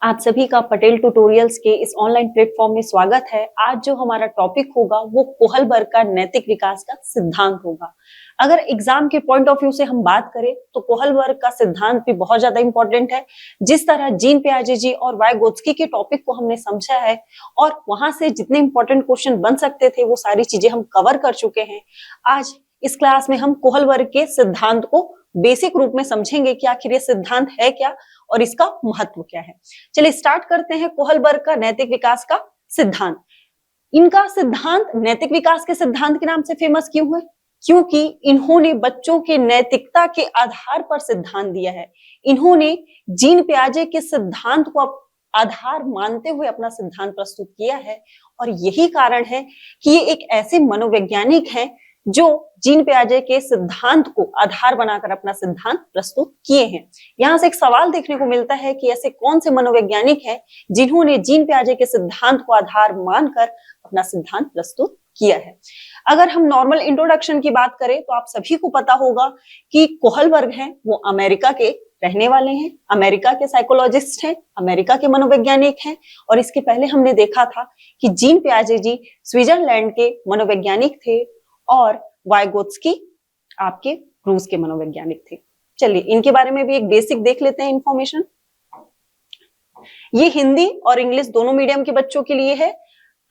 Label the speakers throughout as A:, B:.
A: आप सभी का पटेल ट्यूटोरियल्स के इस ऑनलाइन प्लेटफॉर्म में स्वागत है। आज जो हमारा टॉपिक होगा वो कोहलबर्ग का नैतिक विकास का सिद्धांत होगा। अगर एग्जाम के पॉइंट ऑफ व्यू से हम बात करें तो कोहलबर्ग का सिद्धांत भी बहुत ज्यादा इंपॉर्टेंट है। जिस तरह जीन पियाजे जी और वाइगोत्स्की के टॉपिक को हमने समझा है और वहां से जितने इंपॉर्टेंट क्वेश्चन बन सकते थे वो सारी चीजें हम कवर कर चुके हैं। आज इस क्लास में हम कोहलबर्ग के सिद्धांत को बेसिक रूप में समझेंगे कि आखिर ये सिद्धांत है क्या और इसका महत्व क्या है। चलिए स्टार्ट करते हैं कोहलबर्ग का नैतिक विकास का सिद्धांत। इनका सिद्धांत नैतिक विकास के सिद्धांत के नाम से फेमस क्यों है? क्योंकि इन्होंने बच्चों के नैतिकता के आधार पर सिद्धांत दिया है। इन्होंने जीन पियाजे के सिद्धांत को आधार मानते हुए अपना सिद्धांत प्रस्तुत किया है और यही कारण है कि ये एक ऐसे मनोवैज्ञानिक हैं जो जीन पियाजे के सिद्धांत को आधार बनाकर अपना सिद्धांत प्रस्तुत किए हैं। यहाँ से एक सवाल देखने को मिलता है कि ऐसे कौन से मनोवैज्ञानिक हैं जिन्होंने जीन पियाजे के सिद्धांत को आधार मानकर अपना सिद्धांत प्रस्तुत किया है। अगर हम नॉर्मल इंट्रोडक्शन की बात करें तो आप सभी को पता होगा कि कोहलबर्ग हैं वो अमेरिका के रहने वाले हैं, अमेरिका के साइकोलॉजिस्ट हैं, अमेरिका के मनोवैज्ञानिक हैं। और इसके पहले हमने देखा था कि जीन पियाजे जी स्विट्जरलैंड के मनोवैज्ञानिक थे और वाइगोत्स्की आपके रूस के मनोवैज्ञानिक थे। चलिए इनके बारे में भी एक बेसिक देख लेते हैं इंफॉर्मेशन। ये हिंदी और इंग्लिश दोनों मीडियम के बच्चों के लिए है।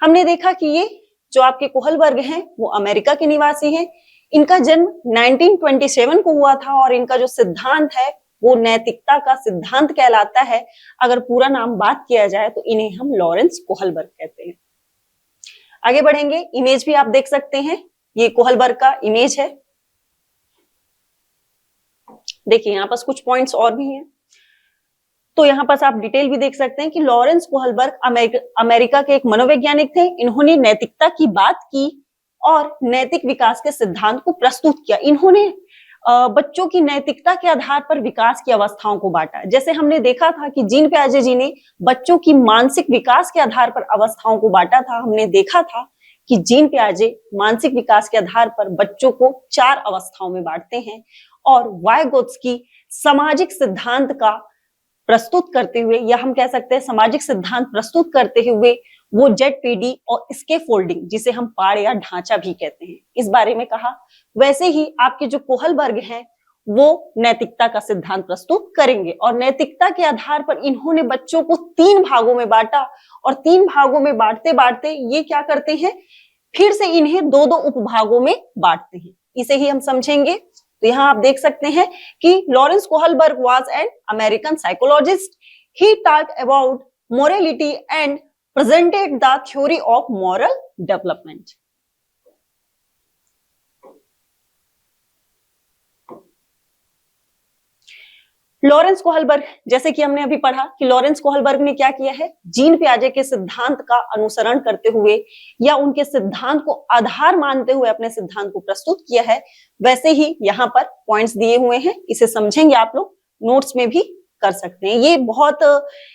A: हमने देखा कि ये जो आपके कोहलबर्ग हैं वो अमेरिका के निवासी हैं। इनका जन्म 1927 को हुआ था और इनका जो सिद्धांत है वो नैतिकता का सिद्धांत कहलाता है। अगर पूरा नाम बात किया जाए तो इन्हें हम लॉरेंस कोहलबर्ग कहते हैं। आगे बढ़ेंगे, इमेज भी आप देख सकते हैं, ये कोहलबर्ग का इमेज है। देखिए यहाँ पास कुछ पॉइंट्स और भी हैं, तो यहाँ पास आप डिटेल भी देख सकते हैं कि लॉरेंस कोहलबर्ग अमेरिका के एक मनोवैज्ञानिक थे। इन्होंने नैतिकता की बात की और नैतिक विकास के सिद्धांत को प्रस्तुत किया। इन्होंने बच्चों की नैतिकता के आधार पर विकास की अवस्थाओं को बांटा। जैसे हमने देखा था कि जीन पियाजे जी ने बच्चों की मानसिक विकास के आधार पर अवस्थाओं को बांटा था। हमने देखा था कि जीन पियाजे मानसिक विकास के आधार पर बच्चों को 4 अवस्थाओं में बांटते हैं और वाइगोत्स्की सामाजिक सिद्धांत का प्रस्तुत करते हुए, या हम कह सकते हैं सामाजिक सिद्धांत प्रस्तुत करते हुए, वो जेडपीडी और स्कैफोल्डिंग जिसे हम पाड़ या ढांचा भी कहते हैं इस बारे में कहा। वैसे ही आपके जो कोहलबर्ग हैं वो नैतिकता का सिद्धांत प्रस्तुत करेंगे और नैतिकता के आधार पर इन्होंने बच्चों को 3 भागों में बांटा और 3 भागों में बांटते बांटते ये क्या करते हैं, फिर से इन्हें 2-2 उपभागों में बांटते हैं। इसे ही हम समझेंगे। तो यहाँ आप देख सकते हैं कि Lawrence Kohlberg was an American psychologist. He talk about morality and presented the theory of moral development. Lawrence Kohlberg, जैसे कि हमने अभी पढ़ा कि लॉरेंस कोहलबर्ग ने क्या किया है, जीन पियाजे के सिद्धांत का अनुसरण करते हुए या उनके सिद्धांत को आधार मानते हुए अपने सिद्धांत को प्रस्तुत किया है। वैसे ही यहाँ पर पॉइंट्स दिए हुए हैं, इसे समझेंगे आप लोग, नोट्स में भी कर सकते हैं। ये बहुत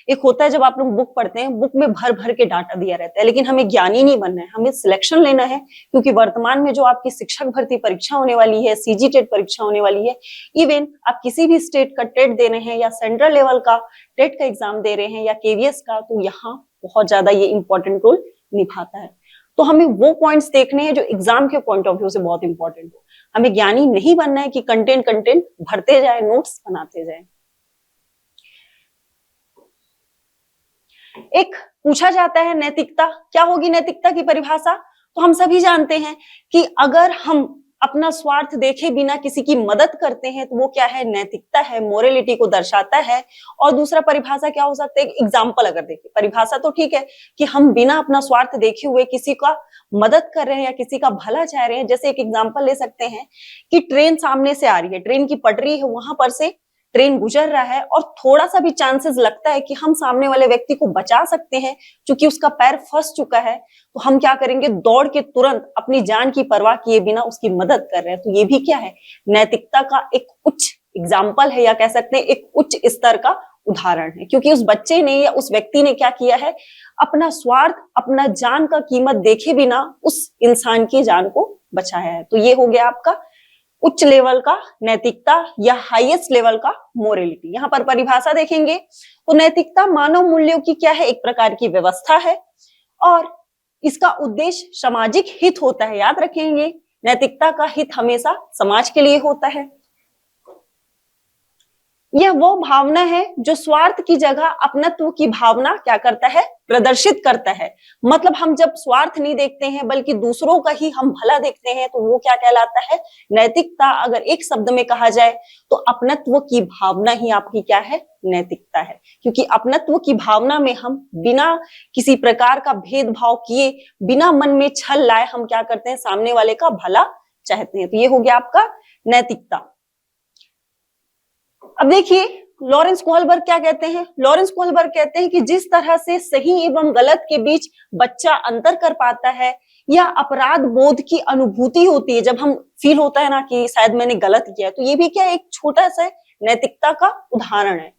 A: एक होता है जब आप लोग बुक पढ़ते हैं, बुक में भर भर के डाटा दिया रहता है, लेकिन हमें ज्ञानी नहीं बनना है, हमें सिलेक्शन लेना है। क्योंकि वर्तमान में जो आपकी शिक्षक भर्ती परीक्षा होने वाली है, सीजी टेट परीक्षा होने वाली है, इवन आप किसी भी स्टेट का टेट दे रहे हैं या सेंट्रल लेवल का टेट का एग्जाम दे रहे हैं या केवीएस का, तो यहाँ बहुत ज्यादा ये इंपॉर्टेंट रोल निभाता है। तो हमें वो पॉइंट्स देखने हैं जो एग्जाम के पॉइंट ऑफ व्यू से बहुत इंपॉर्टेंट हो। हमें ज्ञानी नहीं बनना है कि कंटेंट भरते जाए, नोट्स बनाते जाए। एक पूछा जाता है नैतिकता क्या होगी, नैतिकता की परिभाषा। तो हम सभी जानते हैं कि अगर हम अपना स्वार्थ देखे बिना किसी की मदद करते हैं तो वो क्या है, नैतिकता है, मोरालिटी को दर्शाता है। और दूसरा परिभाषा क्या हो सकता है, एग्जाम्पल अगर देखें, परिभाषा तो ठीक है कि हम बिना अपना स्वार्थ देखे हुए किसी का मदद कर रहे हैं या किसी का भला चाह रहे हैं। जैसे एक एग्जाम्पल ले सकते हैं कि ट्रेन सामने से आ रही है, ट्रेन की पटरी है, वहां पर से ट्रेन गुजर रहा है और थोड़ा सा भी चांसेस लगता है कि हम सामने वाले व्यक्ति को बचा सकते हैं क्योंकि उसका पैर फंस चुका है, तो हम क्या करेंगे, दौड़ के तुरंत अपनी जान की परवाह किए बिना उसकी मदद कर रहे हैं। तो ये भी क्या है, नैतिकता का एक उच्च एग्जाम्पल है, या कह सकते हैं एक उच्च स्तर का उदाहरण है। क्योंकि उस बच्चे ने या उस व्यक्ति ने क्या किया है, अपना स्वार्थ, अपना जान का कीमत देखे बिना उस इंसान की जान को बचाया है। तो ये हो गया आपका उच्च लेवल का नैतिकता या हाईएस्ट लेवल का मोरलिटी। यहाँ पर परिभाषा देखेंगे तो नैतिकता मानव मूल्यों की क्या है, एक प्रकार की व्यवस्था है और इसका उद्देश्य सामाजिक हित होता है। याद रखेंगे, नैतिकता का हित हमेशा समाज के लिए होता है। यह वो भावना है जो स्वार्थ की जगह अपनत्व की भावना क्या करता है, प्रदर्शित करता है। मतलब हम जब स्वार्थ नहीं देखते हैं बल्कि दूसरों का ही हम भला देखते हैं तो वो क्या कहलाता है, नैतिकता। अगर एक शब्द में कहा जाए तो अपनत्व की भावना ही आपकी क्या है, नैतिकता है। क्योंकि अपनत्व की भावना में हम बिना किसी प्रकार का भेदभाव किए, बिना मन में छल लाए हम क्या करते हैं, सामने वाले का भला चाहते हैं। तो ये हो गया आपका नैतिकता। अब देखिए लॉरेंस कोहलबर्ग क्या कहते हैं। लॉरेंस कोहलबर्ग कहते हैं कि जिस तरह से सही एवं गलत के बीच बच्चा अंतर कर पाता है या अपराध बोध की अनुभूति होती है, जब हम फील होता है ना कि शायद मैंने गलत किया, तो ये भी क्या एक छोटा सा नैतिकता का उदाहरण है।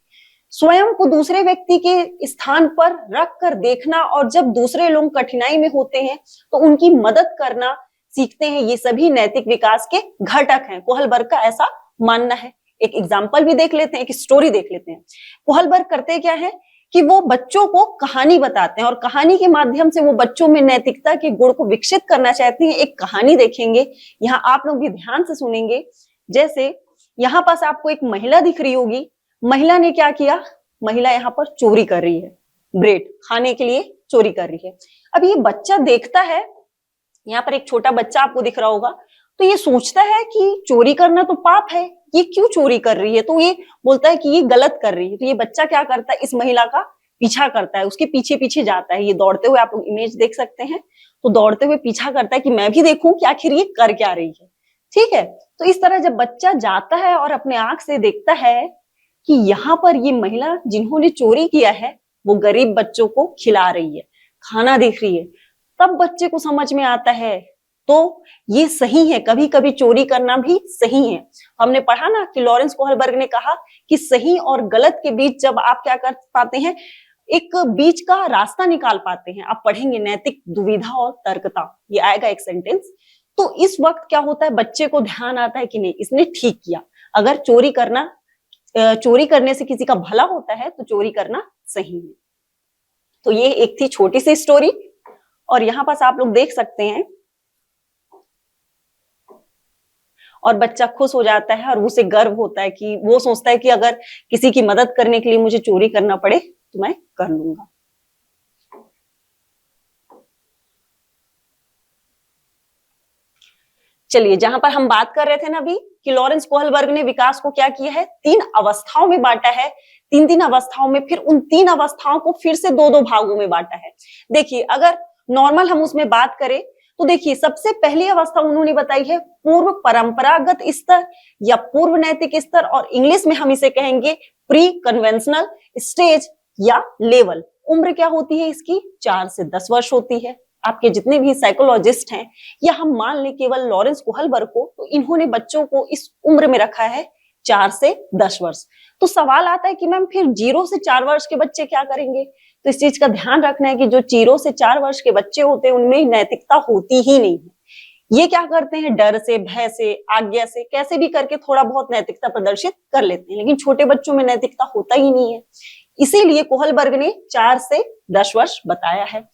A: स्वयं को दूसरे व्यक्ति के स्थान पर रख कर देखना और जब दूसरे लोग कठिनाई में होते हैं तो उनकी मदद करना सीखते हैं, ये सभी नैतिक विकास के घटक हैं। कोहलबर्ग का ऐसा मानना है। एक एग्जाम्पल भी देख लेते हैं, एक स्टोरी देख लेते हैं। कोहलबर्ग करते क्या है कि वो बच्चों को कहानी बताते हैं और कहानी के माध्यम से वो बच्चों में नैतिकता के गुण को विकसित करना चाहते हैं। एक कहानी देखेंगे, यहाँ आप लोग भी ध्यान से सुनेंगे। जैसे यहाँ पास आपको एक महिला दिख रही होगी। महिला ने क्या किया, महिला यहाँ पर चोरी कर रही है, ब्रेड खाने के लिए चोरी कर रही है। अब ये बच्चा देखता है, यहाँ पर एक छोटा बच्चा आपको दिख रहा होगा, तो ये सोचता है कि चोरी करना तो पाप है, ये क्यों चोरी कर रही है, तो ये बोलता है कि ये गलत कर रही है। तो ये बच्चा क्या करता है, इस महिला का पीछा करता है, उसके पीछे पीछे जाता है। ये दौड़ते हुए, आप लोग इमेज देख सकते हैं, तो दौड़ते हुए पीछा करता है कि मैं भी देखूं कि आखिर ये कर क्या रही है। ठीक है, तो इस तरह जब बच्चा जाता है और अपने आंख से देखता है कि यहाँ पर ये महिला जिन्होंने चोरी किया है वो गरीब बच्चों को खिला रही है, खाना देख रही है, तब बच्चे को समझ में आता है तो ये सही है, कभी कभी चोरी करना भी सही है। हमने पढ़ा ना कि लॉरेंस कोहलबर्ग ने कहा कि सही और गलत के बीच जब आप क्या कर पाते हैं, एक बीच का रास्ता निकाल पाते हैं। आप पढ़ेंगे नैतिक दुविधा और तर्कता, ये आएगा एक सेंटेंस। तो इस वक्त क्या होता है, बच्चे को ध्यान आता है कि नहीं इसने ठीक किया। अगर चोरी करने से किसी का भला होता है तो चोरी करना सही है। तो ये एक थी छोटी सी स्टोरी और यहाँ पास आप लोग देख सकते हैं और बच्चा खुश हो जाता है और उसे गर्व होता है कि वो सोचता है कि अगर किसी की मदद करने के लिए मुझे चोरी करना पड़े तो मैं कर लूंगा। चलिए, जहां पर हम बात कर रहे थे ना अभी कि लॉरेंस कोहलबर्ग ने विकास को क्या किया है, 3 अवस्थाओं में बांटा है। 3 अवस्थाओं में, फिर उन 3 अवस्थाओं को फिर से 2 भागों में बांटा है। देखिए, अगर नॉर्मल हम उसमें बात करें तो देखिए सबसे पहली अवस्था उन्होंने बताई है पूर्व परंपरागत स्तर या पूर्व नैतिक स्तर, और इंग्लिश में हम इसे कहेंगे प्री कन्वेंशनल स्टेज या लेवल। उम्र क्या होती है इसकी, 4 से 10 वर्ष होती है। आपके जितने भी साइकोलॉजिस्ट हैं या हम मान लें केवल लॉरेंस कोहलबर्ग को, तो इन्होंने बच्चों को इस उम्र में रखा है 4 से 10 वर्ष। तो सवाल आता है कि मैम फिर 0 से 4 वर्ष के बच्चे क्या करेंगे। तो इस चीज का ध्यान रखना है कि जो 0 से 4 वर्ष के बच्चे होते हैं उनमें नैतिकता होती ही नहीं है। ये क्या करते हैं, डर से, भय से, आज्ञा से, कैसे भी करके थोड़ा बहुत नैतिकता प्रदर्शित कर लेते हैं, लेकिन छोटे बच्चों में नैतिकता होता ही नहीं है। इसीलिए कोहलबर्ग ने 4 से 10 वर्ष बताया है।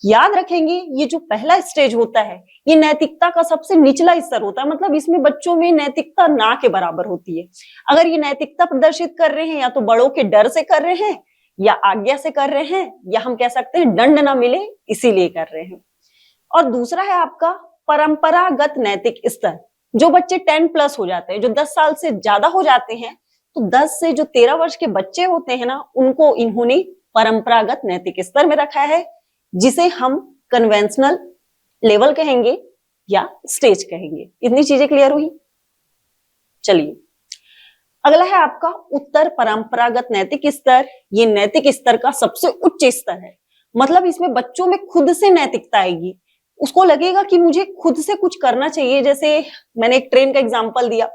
A: याद रखेंगे, ये जो पहला स्टेज होता है ये नैतिकता का सबसे निचला स्तर होता है। मतलब इसमें बच्चों में नैतिकता ना के बराबर होती है। अगर ये नैतिकता प्रदर्शित कर रहे हैं या तो बड़ों के डर से कर रहे हैं या आज्ञा से कर रहे हैं, या हम कह सकते हैं दंड ना मिले इसीलिए कर रहे हैं। और दूसरा है आपका परंपरागत नैतिक स्तर। जो बच्चे 10+ हो जाते हैं, जो 10 साल से ज्यादा हो जाते हैं, तो 10 से जो 13 वर्ष के बच्चे होते हैं ना, उनको इन्होंने परंपरागत नैतिक स्तर में रखा है, जिसे हम कन्वेंशनल लेवल कहेंगे या स्टेज कहेंगे। इतनी चीजें क्लियर हुई। चलिए, अगला है आपका उत्तर परंपरागत नैतिक स्तर। ये नैतिक स्तर का सबसे उच्च स्तर है। मतलब इसमें बच्चों में खुद से नैतिकता आएगी, उसको लगेगा कि मुझे खुद से कुछ करना चाहिए। जैसे मैंने एक ट्रेन का एग्जांपल दिया,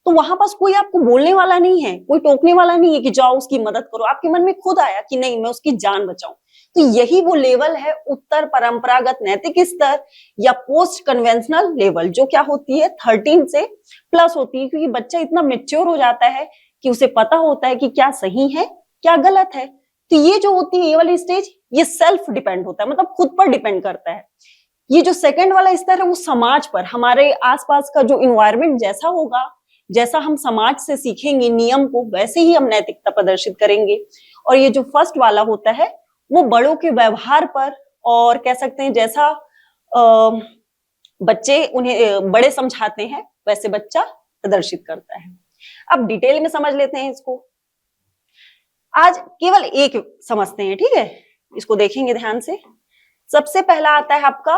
A: तो वहां पास कोई आपको बोलने वाला नहीं है, कोई टोकने वाला नहीं है कि जाओ उसकी मदद करो, आपके मन में खुद आया कि नहीं मैं उसकी जान बचाऊं। तो यही वो लेवल है उत्तर परंपरागत नैतिक स्तर या पोस्ट कन्वेंशनल लेवल, जो क्या होती है 13 से प्लस होती है, क्योंकि बच्चा इतना मेच्योर हो जाता है कि उसे पता होता है कि क्या सही है क्या गलत है। तो ये जो होती है ये वाली स्टेज, ये सेल्फ डिपेंड होता है, मतलब खुद पर डिपेंड करता है। ये जो सेकंड वाला स्तर है वो समाज पर, हमारे आसपास का जो इन्वायरमेंट जैसा होगा, जैसा हम समाज से सीखेंगे नियम को, वैसे ही हम नैतिकता प्रदर्शित करेंगे। और ये जो फर्स्ट वाला होता है वो बड़ों के व्यवहार पर, और कह सकते हैं जैसा बच्चे उन्हें बड़े समझाते हैं वैसे बच्चा प्रदर्शित करता है। अब डिटेल में समझ लेते हैं इसको। आज केवल एक समझते हैं, ठीक है, इसको देखेंगे ध्यान से। सबसे पहला आता है आपका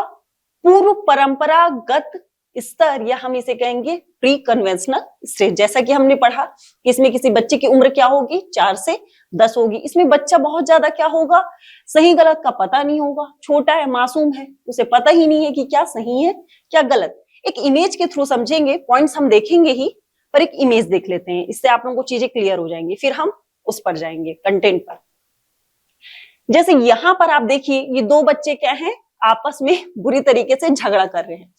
A: पूर्व परंपरागत स्तर, या हम इसे कहेंगे प्री कन्वेंशनल स्टेज। जैसा कि हमने पढ़ा कि इसमें किसी बच्चे की उम्र क्या होगी 4 से 10 होगी। इसमें बच्चा बहुत ज्यादा क्या होगा, सही गलत का पता नहीं होगा, छोटा है मासूम है, उसे पता ही नहीं है कि क्या सही है क्या गलत। एक इमेज के थ्रू समझेंगे, पॉइंट्स हम देखेंगे ही, पर एक इमेज देख लेते हैं, इससे आप लोगों को चीजें क्लियर हो जाएंगी, फिर हम उस पर जाएंगे कंटेंट पर। जैसे यहां पर आप देखिए ये दो बच्चे क्या हैं, आपस में बुरी तरीके से झगड़ा कर रहे हैं।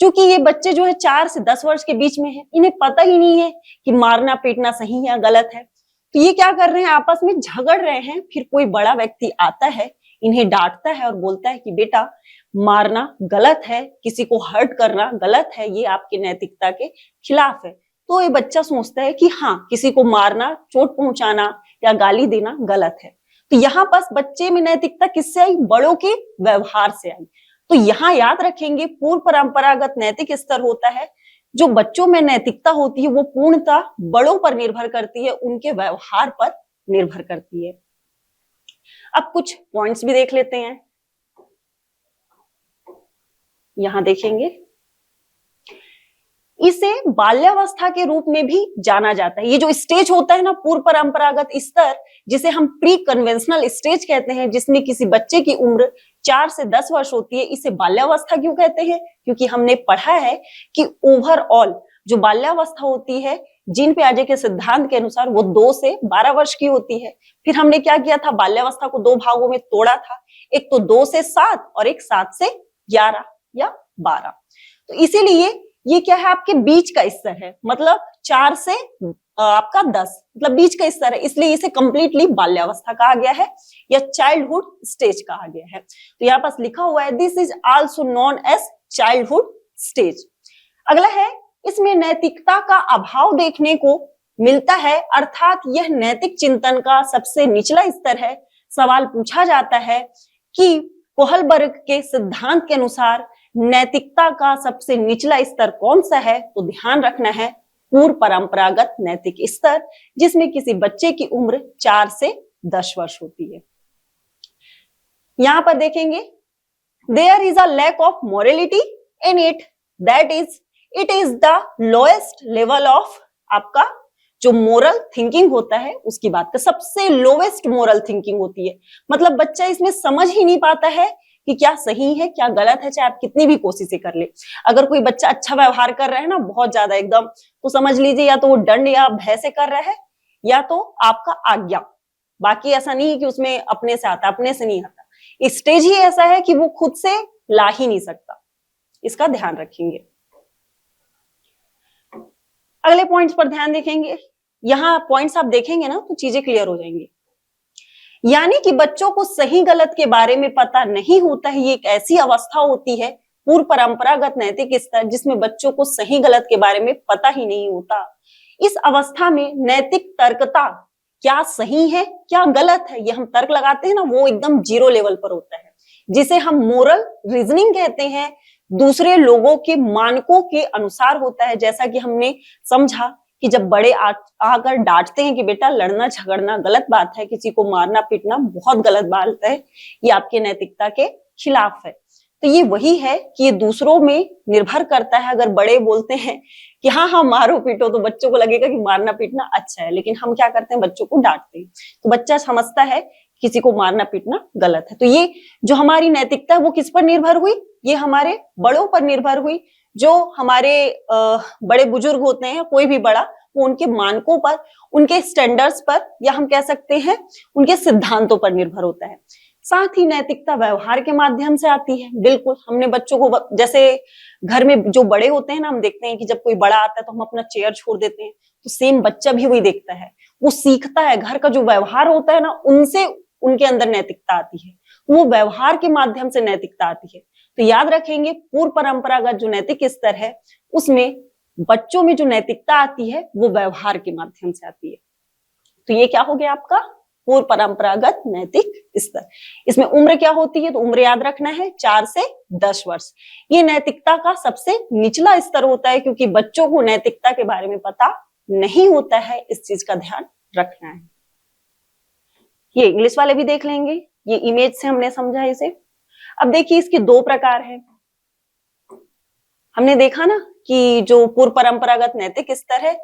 A: क्योंकि ये बच्चे जो है 4 से 10 वर्ष के बीच में है, इन्हें पता ही नहीं है कि मारना पीटना सही है गलत है। तो ये क्या कर रहे हैं, आपस में झगड़ रहे हैं। फिर कोई बड़ा व्यक्ति आता है, इन्हें डांटता है और बोलता है कि बेटा मारना गलत है, किसी को हर्ट करना गलत है, ये आपकी नैतिकता के खिलाफ है। तो ये बच्चा सोचता है कि हाँ, किसी को मारना, चोट पहुंचाना या गाली देना गलत है। तो यहाँ पास बच्चे में नैतिकता किससे आई, बड़ों के व्यवहार से आई। तो यहाँ याद रखेंगे पूर्व परंपरागत नैतिक स्तर होता है, जो बच्चों में नैतिकता होती है वो पूर्णतः बड़ों पर निर्भर करती है, उनके व्यवहार पर निर्भर करती है। अब कुछ पॉइंट्स भी देख लेते हैं, यहां देखेंगे। इसे बाल्यावस्था के रूप में भी जाना जाता है। ये जो स्टेज होता है ना पूर्व परंपरागत स्तर, जिसे हम प्री कन्वेंशनल स्टेज कहते हैं, जिसमें किसी बच्चे की उम्र 4 से 10 वर्ष होती है, इसे बाल्यावस्था क्यों कहते हैं, क्योंकि हमने पढ़ा है कि ओवरऑल जो बाल्यावस्था होती है जीन पियाजे के सिद्धांत के अनुसार वो 2 से 12 वर्ष की होती है। फिर हमने क्या किया था, बाल्यावस्था को 2 भागों में तोड़ा था, एक तो 2 से 7 और एक 7 से 11 या 12। तो इसीलिए ये क्या है, आपके बीच का स्तर है, मतलब 4 से आपका 10, मतलब बीच का स्तर है, इसलिए इसे कंप्लीटली बाल्यावस्था कहा गया है या चाइल्डहुड स्टेज कहा गया है। तो यहाँ पास लिखा हुआ है this is also known as childhood stage. अगला है, इसमें नैतिकता का अभाव देखने को मिलता है, अर्थात यह नैतिक चिंतन का सबसे निचला स्तर है। सवाल पूछा जाता है कि कोहलबर्ग के सिद्धांत के अनुसार नैतिकता का सबसे निचला स्तर कौन सा है, तो ध्यान रखना है पूर्व परंपरागत नैतिक स्तर, जिसमें किसी बच्चे की उम्र 4 से 10 वर्ष होती है। यहां पर देखेंगे there is a lack of morality in it, that is it is the lowest level of, आपका जो मोरल थिंकिंग होता है उसकी बात कर, सबसे लोएस्ट मोरल थिंकिंग होती है। मतलब बच्चा इसमें समझ ही नहीं पाता है कि क्या सही है क्या गलत है, चाहे आप कितनी भी कोशिशें कर ले। अगर कोई बच्चा अच्छा व्यवहार कर रहा है ना बहुत ज्यादा एकदम, तो समझ लीजिए या तो वो दंड या भय से कर रहा है या तो आपका आज्ञा। बाकी ऐसा नहीं है कि उसमें अपने से आता, अपने से नहीं आता। स्टेज ही ऐसा है कि वो खुद से ला ही नहीं सकता, इसका ध्यान रखेंगे। अगले पॉइंट्स पर ध्यान देखेंगे। यहाँ पॉइंट्स आप देखेंगे ना तो चीजें क्लियर हो जाएंगी। यानी कि बच्चों को सही गलत के बारे में पता नहीं होता है, ये एक ऐसी अवस्था होती है पूर्व परंपरागत नैतिक स्तर, जिसमें बच्चों को सही गलत के बारे में पता ही नहीं होता। इस अवस्था में नैतिक तर्कता, क्या सही है क्या गलत है, ये हम तर्क लगाते हैं ना, वो एकदम 0 लेवल पर होता है, जिसे हम मोरल रीजनिंग कहते हैं। दूसरे लोगों के मानकों के अनुसार होता है। जैसा कि हमने समझा कि जब बड़े आकर डांटते हैं कि बेटा लड़ना झगड़ना गलत बात है, किसी को मारना पीटना बहुत गलत बात है, ये आपके नैतिकता के खिलाफ है। तो ये वही है कि ये दूसरों में निर्भर करता है। अगर बड़े बोलते हैं कि हाँ हाँ मारो पीटो, तो बच्चों को लगेगा कि मारना पीटना अच्छा है, लेकिन हम क्या करते हैं, बच्चों को डांटते हैं, तो बच्चा समझता है किसी को मारना पीटना गलत है। तो ये जो हमारी नैतिकता है वो किस पर निर्भर हुई, ये हमारे बड़ों पर निर्भर हुई, जो हमारे बड़े बुजुर्ग होते हैं, कोई भी बड़ा, वो उनके मानकों पर, उनके स्टैंडर्ड्स पर, या हम कह सकते हैं उनके सिद्धांतों पर निर्भर होता है। साथ ही नैतिकता व्यवहार के माध्यम से आती है। बिल्कुल, हमने बच्चों को, जैसे घर में जो बड़े होते हैं ना, हम देखते हैं कि जब कोई बड़ा आता है तो हम अपना चेयर छोड़ देते हैं, तो सेम बच्चा भी वही देखता है, वो सीखता है। घर का जो व्यवहार होता है ना, उनसे उनके अंदर नैतिकता आती है, वो व्यवहार के माध्यम से नैतिकता आती है। तो याद रखेंगे, पूर्व परंपरागत जो नैतिक स्तर है, उसमें बच्चों में जो नैतिकता आती है वो व्यवहार के माध्यम से आती है। तो ये क्या हो गया आपका पूर्व परंपरागत नैतिक स्तर। इसमें उम्र क्या होती है, तो उम्र याद रखना है 4 से 10 वर्ष। ये नैतिकता का सबसे निचला स्तर होता है, क्योंकि बच्चों को नैतिकता के बारे में पता नहीं होता है, इस चीज का ध्यान रखना है। ये इंग्लिश वाले भी देख लेंगे, ये इमेज से हमने समझा इसे। अब देखिए, इसके 2 प्रकार हैं। हमने देखा ना कि जो पूर्व परंपरागत नैतिक स्तर है,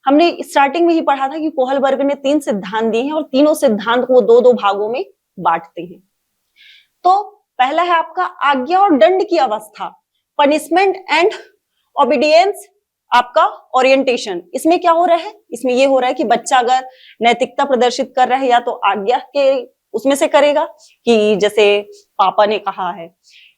A: हमने स्टार्टिंग में ही पढ़ा था कि कोहलबर्ग ने 3 सिद्धांत दिए हैं और तीनों सिद्धांत को 2-2 भागों में बांटते हैं। तो पहला है आपका आज्ञा और दंड की अवस्था, पनिशमेंट एंड ओबीडियंस, आपका ओरिएंटेशन। इसमें क्या हो रहा है, इसमें ये हो रहा है कि बच्चा अगर नैतिकता प्रदर्शित कर रहा है, या तो आज्ञा के उसमें से करेगा कि जैसे पापा ने कहा है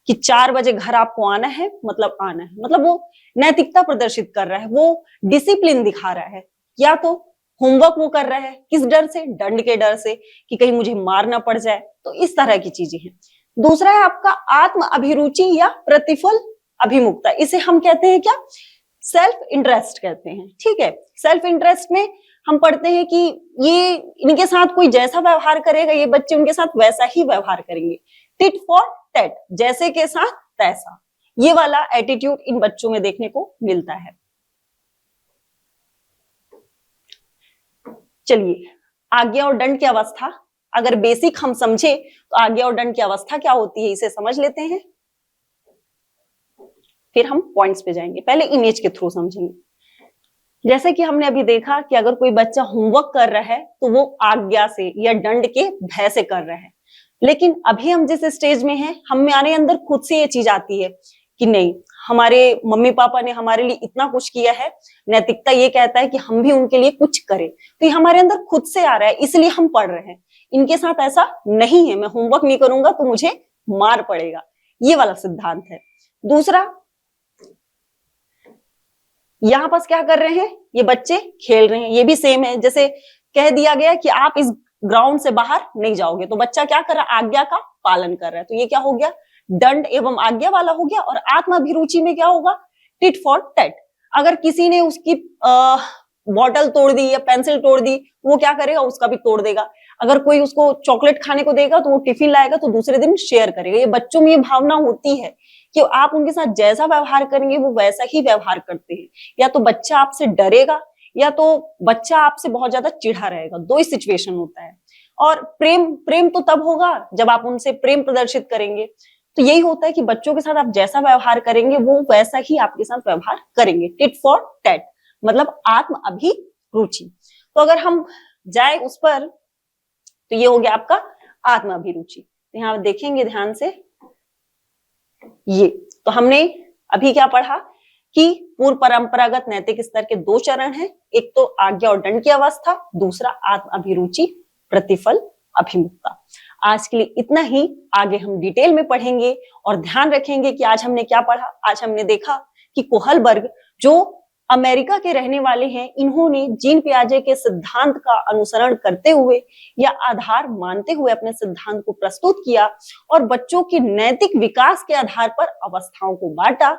A: कि 4 बजे घर आपको आना है, मतलब आना है, मतलब वो नैतिकता प्रदर्शित कर रहा है, वो डिसिप्लिन दिखा रहा है। या तो होमवर्क वो कर रहा है, किस डर से, दंड के डर से कि कहीं मुझे मार ना पड़ जाए, तो इस तरह की चीजें हैं। दूसरा है आपका आत्म अभिरुचि या प्रतिफल अभिमुखता। इसे हम कहते हैं क्या, सेल्फ इंटरेस्ट कहते हैं। ठीक है, सेल्फ इंटरेस्ट में हम पढ़ते हैं कि ये इनके साथ कोई जैसा व्यवहार करेगा, ये बच्चे उनके साथ वैसा ही व्यवहार करेंगे। टिट फॉर टैट, जैसे के साथ तैसा, ये वाला एटीट्यूड इन बच्चों में देखने को मिलता है। चलिए, आज्ञा और दंड की अवस्था अगर बेसिक हम समझे तो आज्ञा और दंड की अवस्था क्या होती है, इसे समझ लेते हैं, फिर हम पॉइंट्स पे जाएंगे। पहले इमेज के थ्रू समझेंगे। जैसे कि हमने अभी देखा कि अगर कोई बच्चा होमवर्क कर रहा है तो वो आज्ञा से या दंड के भय से कर रहा है। लेकिन अभी हम जिस स्टेज में हैं, हमारे अंदर खुद से ये चीज आती है कि नहीं, हमारे मम्मी पापा ने हमारे लिए इतना कुछ किया है, नैतिकता ये कहता है कि हम भी उनके लिए कुछ करें, तो ये हमारे अंदर खुद से आ रहा है, इसलिए हम पढ़ रहे हैं। इनके साथ ऐसा नहीं है, मैं होमवर्क नहीं करूंगा तो मुझे मार पड़ेगा, ये वाला सिद्धांत है। दूसरा, यहां पास क्या कर रहे हैं, ये बच्चे खेल रहे हैं, ये भी सेम है। जैसे कह दिया गया कि आप इस ग्राउंड से बाहर नहीं जाओगे, तो बच्चा क्या कर रहा है, आज्ञा का पालन कर रहा है, तो ये क्या हो गया, दंड एवं आज्ञा वाला हो गया। और आत्माभिरुचि में क्या होगा, टिट फॉर टैट। अगर किसी ने उसकी बॉटल तोड़ दी या पेंसिल तोड़ दी, वो क्या करेगा, उसका भी तोड़ देगा। अगर कोई उसको चॉकलेट खाने को देगा तो वो टिफिन लाएगा तो दूसरे दिन शेयर करेगा। ये बच्चों में ये भावना होती है कि आप उनके साथ जैसा व्यवहार करेंगे वो वैसा ही व्यवहार करते हैं। या तो बच्चा आपसे डरेगा या तो बच्चा आपसे बहुत ज्यादा चिढ़ा रहेगा, 2 ही सिचुएशन होता है। और प्रेम तो तब होगा जब आप उनसे प्रेम प्रदर्शित करेंगे। तो यही होता है कि बच्चों के साथ आप जैसा व्यवहार करेंगे वो वैसा ही आपके साथ व्यवहार करेंगे। टिट फॉर टैट मतलब आत्म अभिरुचि। तो अगर हम जाए उस पर, तो ये हो गया आपका आत्म अभिरुचि। तो यहाँ देखेंगे ध्यान से, ये तो हमने अभी क्या पढ़ा कि पूर्व परंपरागत नैतिक स्तर के 2 चरण हैं, एक तो आज्ञा और दंड की अवस्था, दूसरा आत्म अभिरुचि प्रतिफल अभिमुखता। आज के लिए इतना ही, आगे हम डिटेल में पढ़ेंगे। और ध्यान रखेंगे कि आज हमने क्या पढ़ा। आज हमने देखा कि कोहलबर्ग जो अमेरिका के रहने वाले हैं, इन्होंने जीन पियाजे के सिद्धांत का अनुसरण करते हुए या आधार मानते हुए अपने सिद्धांत को प्रस्तुत किया और बच्चों के नैतिक विकास के आधार पर अवस्थाओं को बांटा।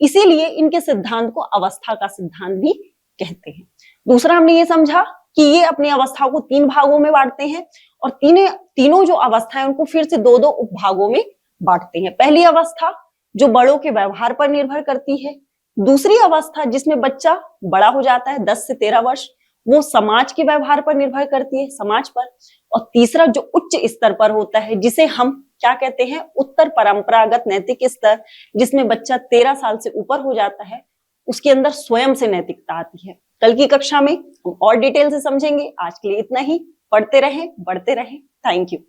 A: इसीलिए इनके सिद्धांत को अवस्था का सिद्धांत भी कहते हैं। दूसरा, हमने ये समझा कि ये अपनी अवस्थाओं को 3 भागों में बांटते हैं और तीनों जो अवस्थाएं उनको फिर से 2-2 उपभागों में बांटते हैं। पहली अवस्था जो बड़ों के व्यवहार पर निर्भर करती है, दूसरी अवस्था जिसमें बच्चा बड़ा हो जाता है 10 से 13 वर्ष, वो समाज के व्यवहार पर निर्भर करती है, समाज पर। और तीसरा जो उच्च स्तर पर होता है, जिसे हम क्या कहते हैं, उत्तर परंपरागत नैतिक स्तर, जिसमें बच्चा 13 साल से ऊपर हो जाता है, उसके अंदर स्वयं से नैतिकता आती है। कल की कक्षा में हम और डिटेल से समझेंगे। आज के लिए इतना ही। पढ़ते रहें, बढ़ते रहें। Thank you.